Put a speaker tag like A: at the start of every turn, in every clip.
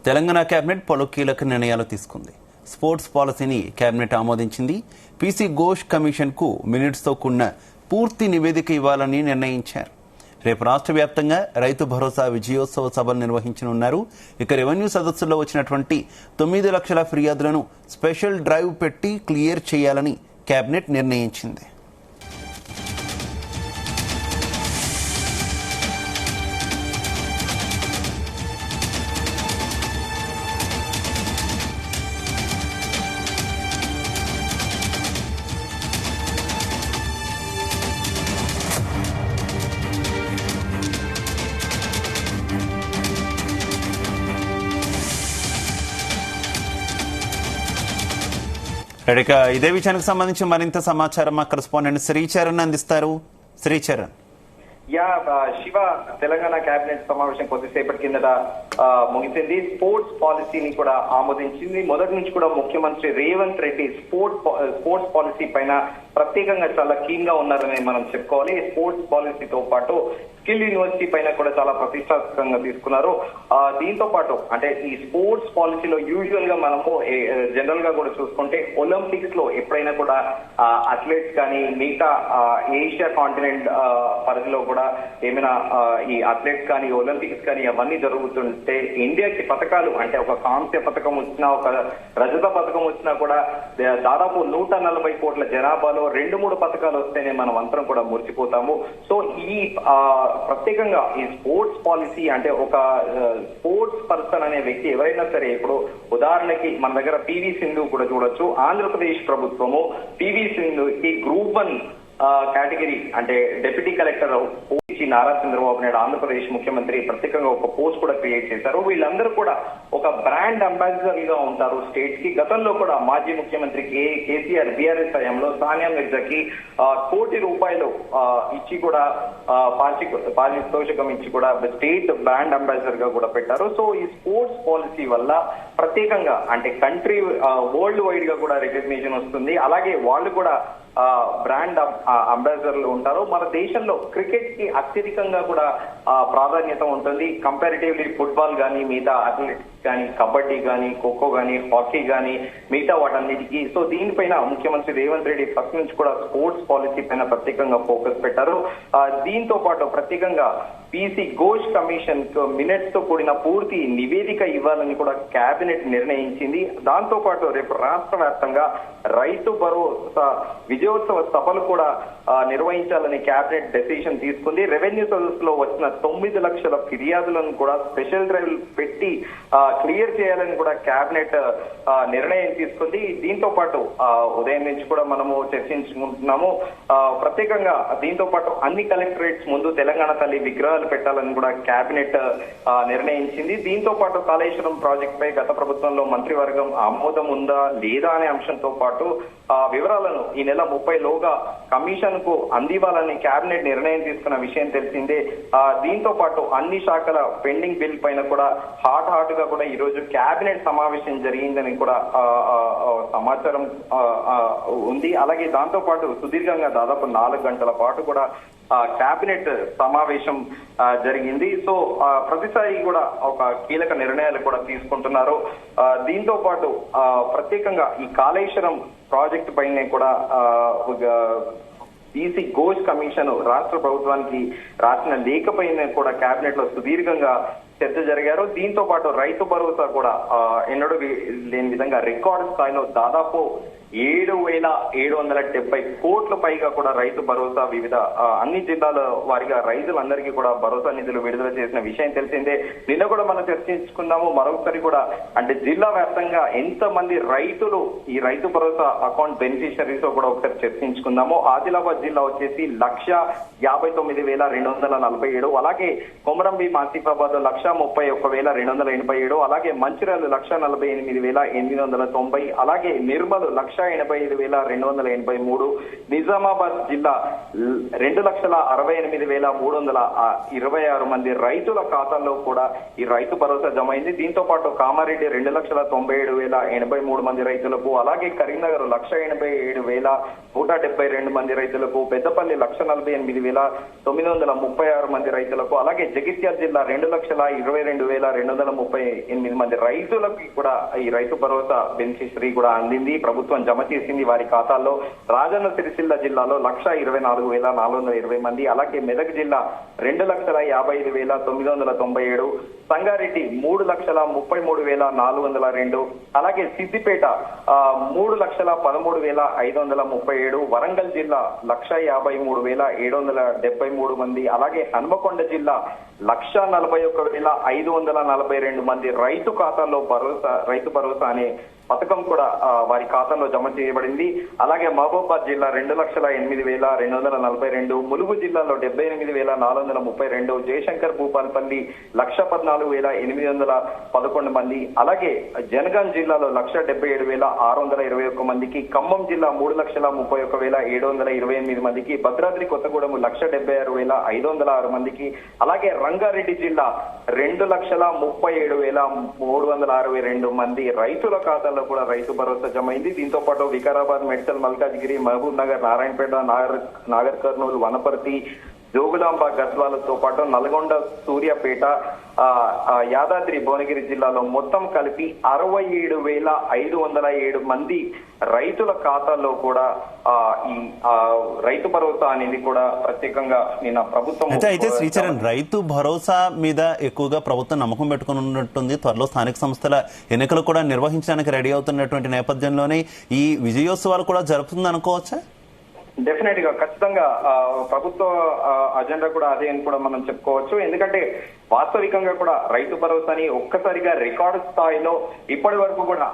A: Telangana cabinet పలు కీలక నిర్ణయాలు తీసుకుంది. స్పోర్ట్స్ పాలసీని కేబినెట్ ఆమోదించింది. పీసీ ఘోష్ కమిషన్కు మినిట్స్తో కూడిన పూర్తి నివేదిక ఇవ్వాలని నిర్ణయించారు. రేపు రాష్ట్ర వ్యాప్తంగా రైతు భరోసా విజయోత్సవ సభలు నిర్వహించనున్నారు. ఇక రెవెన్యూ సదస్సుల్లో వచ్చినటువంటి 9 లక్షల ఫిర్యాదులను స్పెషల్ డ్రైవ్ పెట్టి క్లియర్ చేయాలని కేబినెట్ నిర్ణయించింది. ఇక ఇదే విషయానికి సంబంధించి మరింత సమాచారం మా కరెస్పాండెంట్ శ్రీచరణ్ అందిస్తారు. శ్రీచరణ్.
B: శివ, తెలంగాణ కేబినెట్ సమావేశం కొద్దిసేపటి కిందట ముగిసింది. స్పోర్ట్స్ పాలసీని కూడా ఆమోదించింది. మొదటి నుంచి కూడా ముఖ్యమంత్రి రేవంత్ రెడ్డి స్పోర్ట్స్ పాలసీ పైన ప్రత్యేకంగా చాలా కీన్ గా ఉన్నారని మనం చెప్పుకోవాలి. స్పోర్ట్స్ పాలసీతో పాటు స్కిల్ యూనివర్సిటీ పైన కూడా చాలా ప్రతిష్టాత్మకంగా తీసుకున్నారు. దీంతో పాటు అంటే ఈ స్పోర్ట్స్ పాలసీలో యూజువల్ గా మనము జనరల్ గా కూడా చూసుకుంటే ఒలింపిక్స్ లో ఎప్పుడైనా కూడా అథ్లెట్స్ కానీ మిగతా ఏషియా కాంటినెంట్ పరిధిలో కూడా ఏమైనా ఈ అథ్లెట్స్ కానీ ఒలింపిక్స్ కానీ అవన్నీ జరుగుతుంటే ఇండియాకి పథకాలు అంటే ఒక కాంస్య పథకం వచ్చినా ఒక రజత పథకం వచ్చినా కూడా దాదాపు 140 కోట్ల జనాభాలో 2-3 పథకాలు వస్తేనే మనం అందరం కూడా మురిసిపోతాము. సో ఈ ప్రత్యేకంగా ఈ స్పోర్ట్స్ పాలసీ అంటే ఒక స్పోర్ట్స్ పర్సన్ అనే వ్యక్తి ఎవరైనా సరే, ఇప్పుడు ఉదాహరణకి మన దగ్గర పివి సింధు కూడా చూడొచ్చు. ఆంధ్రప్రదేశ్ ప్రభుత్వము పివి సింధుకి గ్రూప్ 1 కేటగిరీ అంటే deputy collector post Nara Chandrababu Naidu Andhra Pradesh ముఖ్యమంత్రి ప్రత్యేకంగా ఒక పోస్ట్ కూడా క్రియేట్ చేశారు. వీళ్ళందరూ కూడా ఒక బ్రాండ్ అంబాసిడర్ గా ఉంటారు స్టేట్స్ కి. గతంలో కూడా మాజీ ముఖ్యమంత్రి కేసీఆర్ బీఆర్ఎస్ హయాంలో సానియా మిర్జాకి ₹1 ఇచ్చి కూడా పారితోషికం ఇచ్చి కూడా స్టేట్ బ్రాండ్ అంబాసిడర్ గా కూడా పెట్టారు. సో ఈ స్పోర్ట్స్ పాలసీ వల్ల ప్రత్యేకంగా అంటే కంట్రీ వరల్డ్ వైడ్ గా కూడా రికగ్నిషన్ వస్తుంది. అలాగే వాళ్ళు కూడా బ్రాండ్ అంబాసిడర్లు ఉంటారు. మన దేశంలో క్రికెట్ కి అత్యధికంగా కూడా ప్రాధాన్యత ఉంటుంది. కంపారిటివ్లీ ఫుట్బాల్ కానీ మిగతా అథ్లెటిక్స్ కానీ కబడ్డీ కానీ ఖోఖో కానీ హాకీ కానీ మిగతా వాటన్నిటికీ. సో దీనిపైన ముఖ్యమంత్రి రేవంత్ రెడ్డి ఫస్ట్ నుంచి కూడా స్పోర్ట్స్ పాలసీ పైన ప్రత్యేకంగా ఫోకస్ పెట్టారు. దీంతో పాటు ప్రత్యేకంగా పీసీ ఘోష్ కమిషన్ మినిట్స్ తో కూడిన పూర్తి నివేదిక ఇవ్వాలని కూడా కేబినెట్ నిర్ణయించింది. దాంతో పాటు రేపు రాష్ట్ర వ్యాప్తంగా రైతు భరోసా విజయోత్సవ సభలు కూడా నిర్వహించాలని కేబినెట్ డెసిషన్ తీసుకుంది. రెవెన్యూ సదస్సులో వచ్చిన 9 లక్షల ఫిర్యాదులను కూడా స్పెషల్ డ్రైవ్ పెట్టి క్లియర్ చేయాలని కూడా కేబినెట్ నిర్ణయం తీసుకుంది. దీంతో పాటు ఉదయం నుంచి కూడా మనము చర్చించుకుంటున్నాము. ప్రత్యేకంగా దీంతో పాటు అన్ని కలెక్టరేట్స్ ముందు తెలంగాణ తల్లి విగ్రహాలు పెట్టాలని కూడా కేబినెట్ నిర్ణయించింది. దీంతో పాటు కాళేశ్వరం ప్రాజెక్ట్ పై గత ప్రభుత్వంలో మంత్రివర్గం ఆమోదం ఉందా లేదా అనే అంశంతో పాటు వివరాలను ఈ నెల 30 లోగా కమిషన్ కు అందివ్వాలని కేబినెట్ నిర్ణయం తీసుకున్న విషయం తెలిసిందే. దీంతో పాటు అన్ని శాఖల పెండింగ్ బిల్ పైన కూడా హాట్ గా కూడా ఈ రోజు కేబినెట్ సమావేశం జరిగిందని కూడా సమాచారం ఉంది. అలాగే దాంతో పాటు సుదీర్ఘంగా దాదాపు 4 గంటల పాటు కూడా కేబినెట్ సమావేశం జరిగింది. సో ప్రతిసారి కూడా ఒక కీలక నిర్ణయాలు కూడా తీసుకుంటున్నారు. దీంతో పాటు ప్రత్యేకంగా ఈ కాళేశ్వరం ప్రాజెక్టు పైన కూడా పీసీ ఘోష్ కమిషన్ రాష్ట్ర ప్రభుత్వానికి రాసిన లేఖ పైన కూడా కేబినెట్ లో సుదీర్ఘంగా చర్చ జరిగారు. దీంతో పాటు రైతు భరోసా కూడా ఎన్నడూ లేని విధంగా రికార్డు స్థాయిలో దాదాపు 7,770 కోట్ల పైగా కూడా రైతు భరోసా వివిధ అన్ని జిల్లాల వారిగా రైతులందరికీ కూడా భరోసా నిధులు విడుదల చేసిన విషయం తెలిసిందే. నిన్న కూడా మనం చర్చించుకున్నాము. మరొకసారి కూడా అంటే జిల్లా వ్యాప్తంగా ఎంత మంది రైతులు ఈ రైతు భరోసా అకౌంట్ బెనిఫిషరీస్ కూడా ఒకసారి చర్చించుకుందాము. ఆదిలాబాద్ జిల్లా వచ్చేసి 1,59,247, అలాగే కొమరంభీం ఆసిఫాబాద్ 1,31,287, అలాగే మంచిర్యాల 1,48,890, అలాగే నిర్మల్ 1,85,283, నిజామాబాద్ జిల్లా 2,68,326 మంది రైతుల ఖాతాల్లో కూడా ఈ రైతు భరోసా జమ అయింది. దీంతో పాటు కామారెడ్డి 2,97,083 మంది రైతులకు, అలాగే కరీంనగర్ 1,87,172 మంది రైతులకు, పెద్దపల్లి 1,48,936 మంది రైతులకు, అలాగే జగిత్యాల జిల్లా 22,238 మంది రైతులకి కూడా ఈ రైతు భరోసా బెనిఫిషరీ కూడా అందింది. ప్రభుత్వం జమ చేసింది వారి ఖాతాల్లో. రాజన్న సిరిసిల్ల జిల్లాలో 1,24,420 మంది, అలాగే మెదక్ జిల్లా 2,55,997, సంగారెడ్డి 3,33,402, అలాగే సిద్దిపేట 3,13,537, వరంగల్ జిల్లా 1,53,773 మంది, అలాగే హన్మకొండ జిల్లా 1,41,542 మంది రైతు ఖాతాల్లో రైతు భరోసా అనే పథకం కూడా వారి ఖాతాలో జమ చేయబడింది. అలాగే మహబూబాబాద్ జిల్లా 2,08,242, ములుగు జిల్లాలో 78,432, జయశంకర్ భూపాలపల్లి 1,14,811 మంది, అలాగే జనగాం జిల్లాలో 1,77,621 మందికి, ఖమ్మం జిల్లా 3,31,728 మందికి, భద్రాద్రి కొత్తగూడెం 1,76,506 మందికి, అలాగే రంగారెడ్డి జిల్లా 2,37,362 మంది రైతుల ఖాతాలో కూడా రైతు భరోసా జమ అయింది. దీంతో పాటు వికారాబాద్, మెడ్చల్, మల్కాజ్గిరి, మహబూబ్ నగర్, నారాయణపేట, నాగర్ కర్నూలు, వనపర్తి, జోగులాంబ, గద్వాలతో పాటు నల్గొండ, సూర్యాపేట, యాదాద్రి, భువనగిరి జిల్లాలో మొత్తం కలిపి 67,507 మంది రైతుల ఖాతాల్లో కూడా ఈ రైతు భరోసా అనేది కూడా ప్రత్యేకంగా నిన్న ప్రభుత్వం
A: అయితే శ్రీచరణ్, రైతు భరోసా మీద ఎక్కువగా ప్రభుత్వం నమ్మకం పెట్టుకుని ఉన్నట్టుంది. త్వరలో స్థానిక సంస్థల ఎన్నికలు కూడా నిర్వహించడానికి రెడీ అవుతున్నటువంటి నేపథ్యంలోనే ఈ విజయోత్సవాలు కూడా జరుపుతుంది అనుకోవచ్చా?
B: డెఫినెట్ గా ఖచ్చితంగా ప్రభుత్వ అజెండా కూడా అదే అని కూడా మనం చెప్పుకోవచ్చు. ఎందుకంటే వాస్తవికంగా కూడా రైతు భరోసాని ఒక్కసారిగా రికార్డు స్థాయిలో ఇప్పటి వరకు కూడా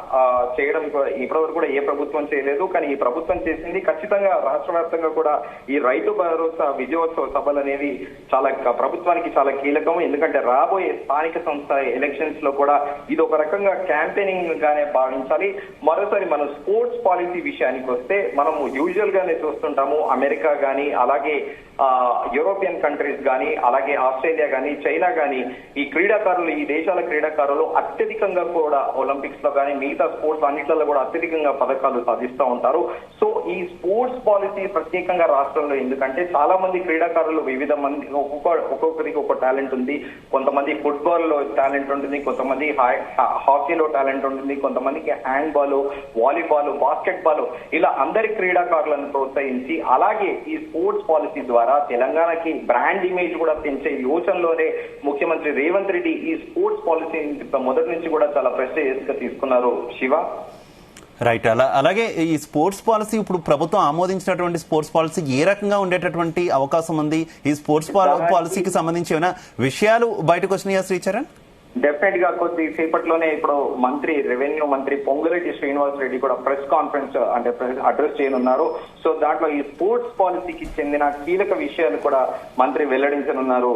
B: చేయడం ఇప్పటి వరకు కూడా ఏ ప్రభుత్వం చేయలేదు. కానీ ఈ ప్రభుత్వం చేసింది. ఖచ్చితంగా రాష్ట్ర వ్యాప్తంగా కూడా ఈ రైతు భరోసా విజయోత్సవ సభలు అనేవి చాలా ప్రభుత్వానికి చాలా కీలకం. ఎందుకంటే రాబోయే స్థానిక సంస్థ ఎలక్షన్స్ లో కూడా ఇది ఒక రకంగా క్యాంపెయినింగ్ గానే భావించాలి. మరోసారి మనం స్పోర్ట్స్ పాలసీ విషయానికి వస్తే మనము యూజువల్ గానే చూస్తుంటాము. అమెరికా గానీ, అలాగే యూరోపియన్ కంట్రీస్ గానీ, అలాగే ఆస్ట్రేలియా గానీ, చైనా గానీ ఈ క్రీడాకారులు, ఈ దేశాల క్రీడాకారులు అత్యధికంగా కూడా ఒలింపిక్స్ లో గానీ మిగతా స్పోర్ట్స్ అన్నిట్లలో కూడా అత్యధికంగా పథకాలు సాధిస్తూ ఉంటారు. సో ఈ స్పోర్ట్స్ పాలసీ ప్రత్యేకంగా రాష్ట్రంలో ఎందుకంటే చాలా మంది క్రీడాకారులు వివిధ మంది ఒక్కొక్కరికి ఒక టాలెంట్ ఉంది. కొంతమంది ఫుట్బాల్ లో టాలెంట్ ఉంటుంది, కొంతమంది హాకీలో టాలెంట్ ఉంటుంది, కొంతమందికి hand ball, volleyball, basket ball, ఇలా అందరి క్రీడాకారులను ప్రోత్సహించి అలాగే ఈ స్పోర్ట్స్ పాలసీ ద్వారా తెలంగాణకి బ్రాండ్ ఇమేజ్ కూడా పెంచే యోచనలోనే ముఖ్యమంత్రి రేవంత్ రెడ్డి ఈ స్పోర్ట్స్ పాలసీని మొదటి నుంచి కూడా చాలా ప్రెస్టీజియస్ గా తీసుకున్నారు. శివ,
A: రైట్. అలాగే ఈ స్పోర్ట్స్ పాలసీ ఇప్పుడు ప్రభుత్వం ఆమోదించినటువంటి స్పోర్ట్స్ పాలసీ ఏ రకంగా ఉండేటటువంటి అవకాశం ఉంది? ఈ స్పోర్ట్స్ పాలసీకి సంబంధించి ఏమైనా విషయాలు బయటకు వచ్చినాయా శ్రీచరణ్?
B: డెఫినెట్ గా కొద్ది సేపట్లోనే ఇప్పుడు రెవెన్యూ మంత్రి పొంగులేటి శ్రీనివాస్ రెడ్డి కూడా ప్రెస్ కాన్ఫరెన్స్ అడ్రస్ చేయనున్నారు. సో దాంట్లో ఈ స్పోర్ట్స్ పాలసీకి చెందిన కీలక విషయాలు కూడా మంత్రి వెల్లడించనున్నారు.